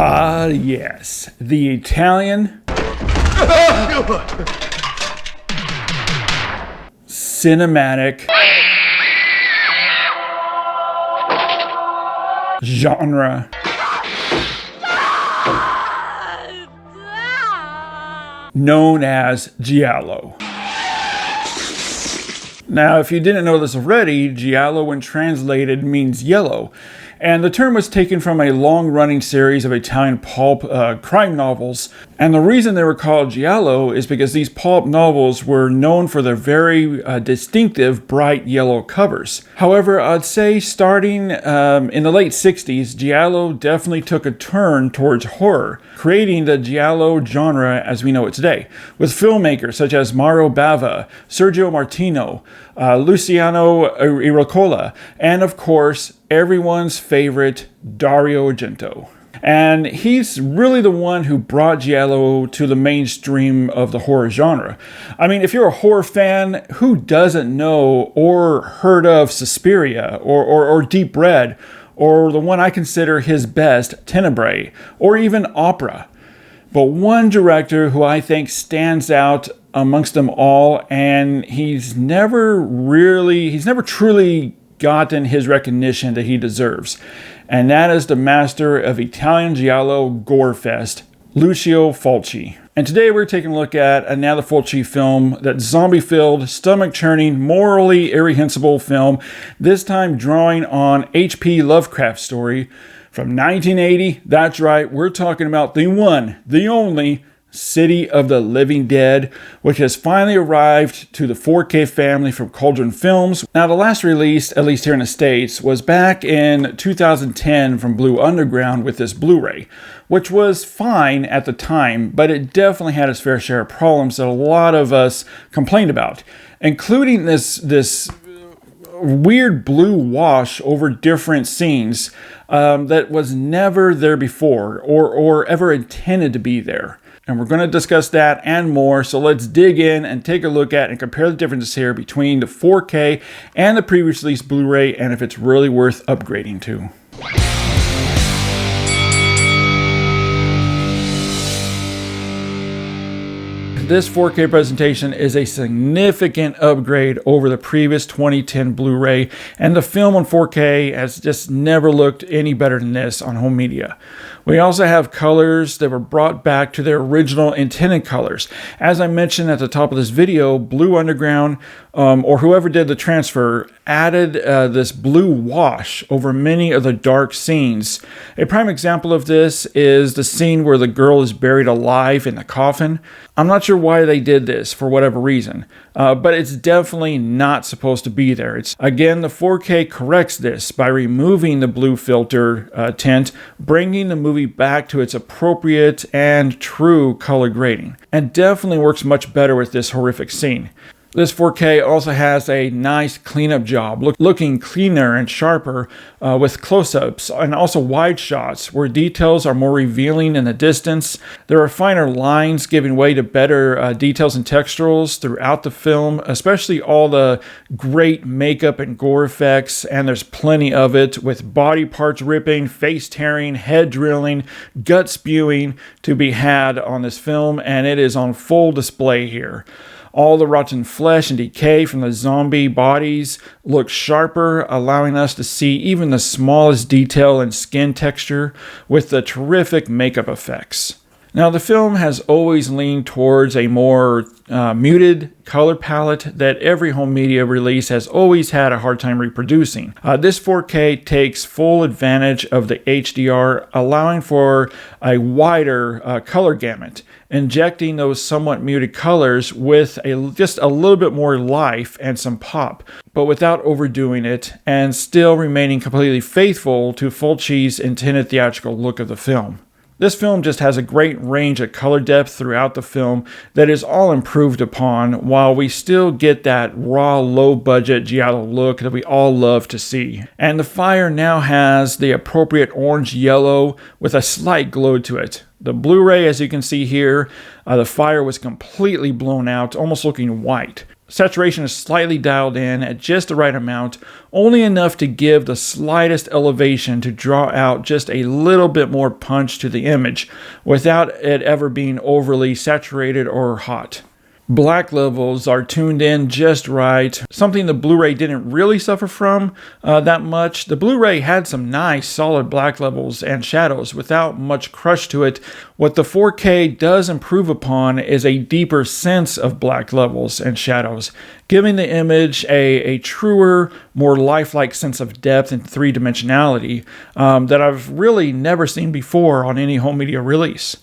Ah, yes, the Italian cinematic genre known as giallo. Now, if you didn't know this already, giallo when translated means yellow. And the term was taken from a long-running series of Italian pulp crime novels. And the reason they were called giallo is because these pulp novels were known for their very distinctive bright yellow covers. However, I'd say starting in the late 60s, giallo definitely took a turn towards horror, creating the giallo genre as we know it today, with filmmakers such as Mario Bava, Sergio Martino, Luciano Iracola, and of course, everyone's favorite Dario Argento. And he's really the one who brought giallo to the mainstream of the horror genre. I mean, if you're a horror fan, who doesn't know or heard of Suspiria or Deep Red, or the one I consider his best, Tenebrae, or even Opera? But one director who I think stands out amongst them all, and he's never truly gotten his recognition that he deserves. And that is the master of Italian giallo gore fest, Lucio Fulci. And today we're taking a look at another Fulci film, that zombie-filled, stomach-churning, morally irreprehensible film, this time drawing on H.P. Lovecraft's story from 1980. That's right, we're talking about the one, the only City of the Living Dead, which has finally arrived to the 4K family from Cauldron Films. Now, the last release, at least here in the States, was back in 2010 from Blue Underground with this Blu-ray, which was fine at the time, but it definitely had its fair share of problems that a lot of us complained about, including this weird blue wash over different scenes that was never there before or ever intended to be there. And we're going to discuss that and more, so let's dig in and take a look at and compare the differences here between the 4K and the previously released Blu-ray, and if it's really worth upgrading to. This 4K presentation is a significant upgrade over the previous 2010 Blu-ray, and the film on 4K has just never looked any better than this on home media. We also have colors that were brought back to their original intended colors. As I mentioned at the top of this video, Blue Underground, or whoever did the transfer, added this blue wash over many of the dark scenes. A prime example of this is the scene where the girl is buried alive in the coffin. I'm not sure why they did this, for whatever reason, but it's definitely not supposed to be there. Again, the 4K corrects this by removing the blue filter tint, bringing the movie back to its appropriate and true color grading, and definitely works much better with this horrific scene. This 4K also has a nice cleanup job, looking cleaner and sharper with close-ups and also wide shots where details are more revealing in the distance. There are finer lines giving way to better details and texturals throughout the film, especially all the great makeup and gore effects, and there's plenty of it, with body parts ripping, face tearing, head drilling, gut spewing to be had on this film, and it is on full display here. All the rotten flesh and decay from the zombie bodies look sharper, allowing us to see even the smallest detail in skin texture with the terrific makeup effects. Now, the film has always leaned towards a more muted color palette that every home media release has always had a hard time reproducing. This 4K takes full advantage of the HDR, allowing for a wider color gamut, injecting those somewhat muted colors with just a little bit more life and some pop, but without overdoing it, and still remaining completely faithful to Fulci's intended theatrical look of the film. This film just has a great range of color depth throughout the film that is all improved upon, while we still get that raw, low-budget giallo look that we all love to see. And the fire now has the appropriate orange-yellow with a slight glow to it. The Blu-ray, as you can see here, the fire was completely blown out, almost looking white. Saturation is slightly dialed in at just the right amount, only enough to give the slightest elevation to draw out just a little bit more punch to the image, without it ever being overly saturated or hot. Black levels are tuned in just right, something the Blu-ray didn't really suffer from that much. The Blu-ray had some nice solid black levels and shadows without much crush to it. What the 4K does improve upon is a deeper sense of black levels and shadows, giving the image a truer, more lifelike sense of depth and three-dimensionality that I've really never seen before on any home media release.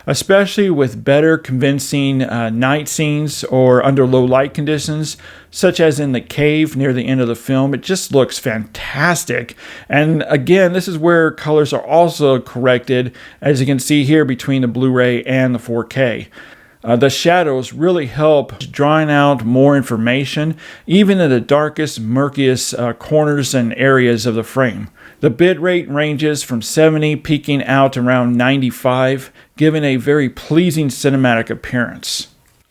Especially with better convincing night scenes or under low light conditions, such as in the cave near the end of the film. It just looks fantastic. And again, this is where colors are also corrected, as you can see here between the Blu-ray and the 4K. The shadows really help drawing out more information, even in the darkest, murkiest corners and areas of the frame. The bitrate ranges from 70, peaking out around 95, giving a very pleasing cinematic appearance.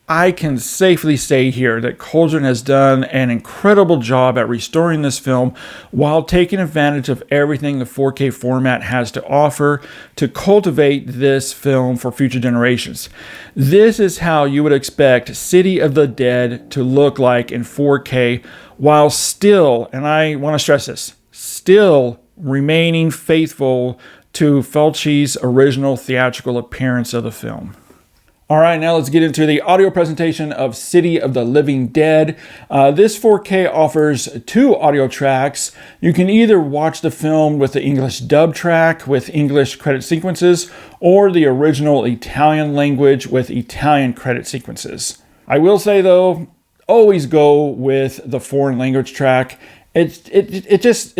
I can safely say here that Cauldron has done an incredible job at restoring this film while taking advantage of everything the 4K format has to offer to cultivate this film for future generations. This is how you would expect City of the Dead to look like in 4K, while still, and I want to stress this, still remaining faithful to Fulci's original theatrical appearance of the film. All right, now let's get into the audio presentation of City of the Living Dead. This 4K offers 2 audio tracks. You can either watch the film with the English dub track with English credit sequences, or the original Italian language with Italian credit sequences. I will say though, always go with the foreign language track. It's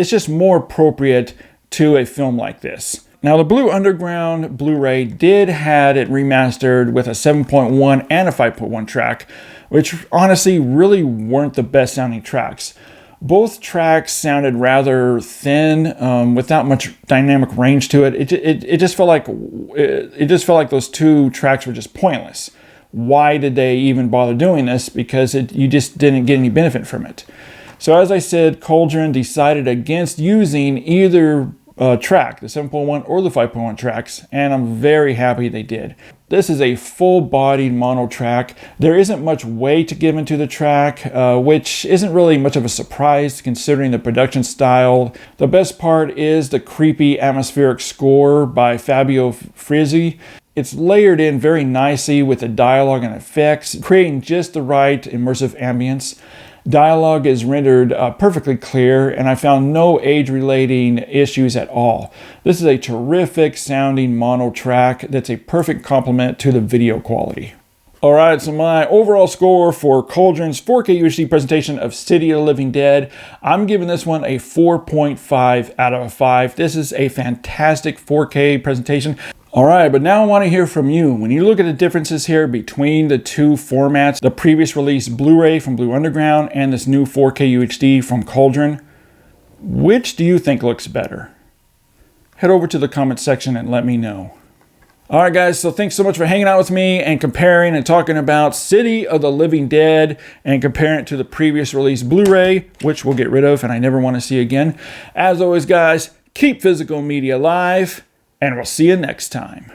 just more appropriate to a film like this. Now, the Blue Underground Blu-ray did had it remastered with a 7.1 and a 5.1 track, which honestly really weren't the best sounding tracks. Both tracks sounded rather thin, without much dynamic range to it. It just felt like those 2 tracks were just pointless. Why did they even bother doing this? Because you just didn't get any benefit from it. So as I said, Cauldron decided against using either track, the 7.1 or the 5.1 tracks, and I'm very happy they did. This is a full-bodied mono track. There isn't much weight to give into the track, which isn't really much of a surprise considering the production style. The best part is the creepy atmospheric score by Fabio Frizzi. It's layered in very nicely with the dialogue and effects, creating just the right immersive ambience. Dialogue is rendered perfectly clear, and I found no age-relating issues at all. This is a terrific sounding mono track that's a perfect complement to the video quality. Alright, so my overall score for Cauldron's 4K UHD presentation of City of the Living Dead, I'm giving this one a 4.5 out of 5. This is a fantastic 4K presentation. Alright, but now I want to hear from you. When you look at the differences here between the 2 formats, the previous release Blu-ray from Blue Underground and this new 4K UHD from Cauldron, which do you think looks better? Head over to the comment section and let me know. Alright guys, so thanks so much for hanging out with me and comparing and talking about City of the Living Dead and comparing it to the previous release Blu-ray, which we'll get rid of and I never want to see again. As always guys, keep physical media alive, and we'll see you next time.